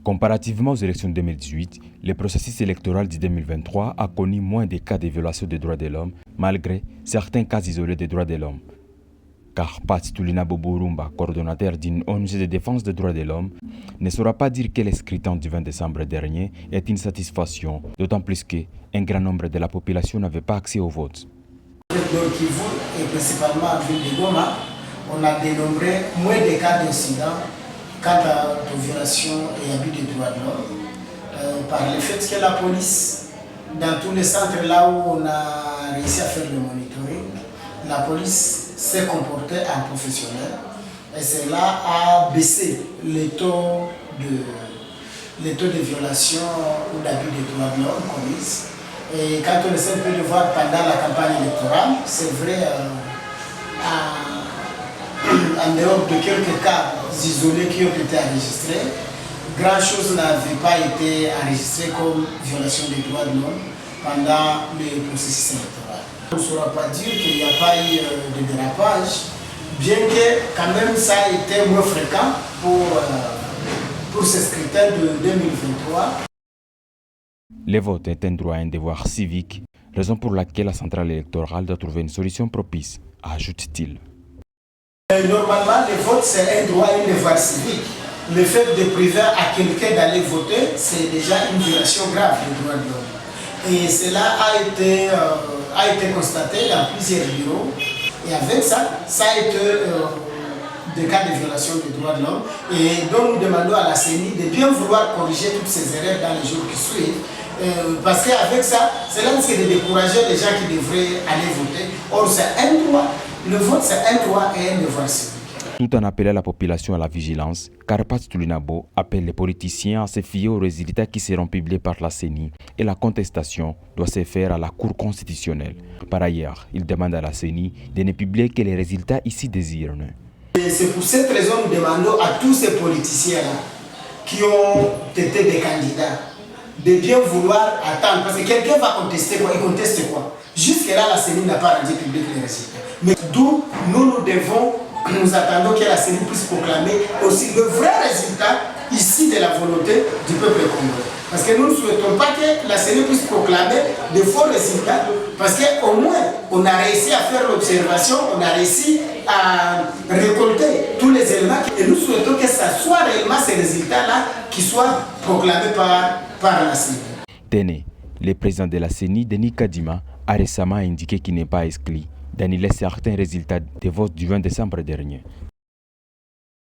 Comparativement aux élections de 2018, le processus électoral de 2023 a connu moins de cas de violation des droits de l'homme, malgré certains cas isolés des droits de l'homme. Car Pat Tulina Boburumba, coordonnateur d'une ONG de défense des droits de l'homme, ne saura pas dire que le scrutin du 20 décembre dernier est une satisfaction, d'autant plus qu'un grand nombre de la population n'avait pas accès au vote. Dans Kivu et principalement en ville de Goma, on a dénombré moins de cas d'incidents quant aux violations et abus des droits de l'homme par le fait que la police, dans tous les centres là où on a réussi à faire le monitoring, la police s'est comportée en professionnel et cela a baissé les taux de violation ou d'abus des droits de l'homme commis. Et quand on essaie un peu de voir pendant la campagne électorale, c'est vrai, en dehors de quelques cas isolés qui ont été enregistrés, grand chose n'avait pas été enregistré comme violation des droits de l'homme pendant le processus électoral. On ne saura pas dire qu'il n'y a pas eu de dérapage, bien que quand même ça a été moins fréquent pour ce scrutin de 2023. Le vote est un droit et un devoir civique, raison pour laquelle la centrale électorale doit trouver une solution propice, ajoute-t-il. Normalement, le vote, c'est un droit et un devoir civique. Le fait de priver à quelqu'un d'aller voter, c'est déjà une violation grave des droits de l'homme. Et cela a été constaté dans plusieurs bureaux. Et avec ça, ça a été des cas de violation des droits de l'homme. Et donc, nous demandons à la CENI de bien vouloir corriger toutes ces erreurs dans les jours qui suivent. Parce qu'avec ça, cela risque de décourager les gens qui devraient aller voter. Or, c'est un droit. Le vote, c'est un droit et un devoir civique. Tout en appelant la population à la vigilance, Karpat Tulinabo appelle les politiciens à se fier aux résultats qui seront publiés par la CENI et la contestation doit se faire à la Cour constitutionnelle. Par ailleurs, il demande à la CENI de ne publier que les résultats ici désirés. C'est pour cette raison que nous demandons à tous ces politiciens-là qui ont été des candidats de bien vouloir attendre. Parce que quelqu'un va contester quoi? Il conteste quoi? Jusque-là, la CENI n'a pas rendu public les résultats. Mais d'où nous attendons que la CENI puisse proclamer aussi le vrai résultat ici de la volonté du peuple congolais. Parce que nous ne souhaitons pas que la CENI puisse proclamer de faux résultats, parce qu'au moins on a réussi à faire l'observation, on a réussi à récolter tous les éléments et nous souhaitons que ce soit réellement ces résultats-là qui soient proclamés par la CENI. Téné, le président de la CENI, Denis Kadima, a récemment indiqué qu'il n'est pas exclu d'annuler certains résultats des votes du 20 décembre dernier.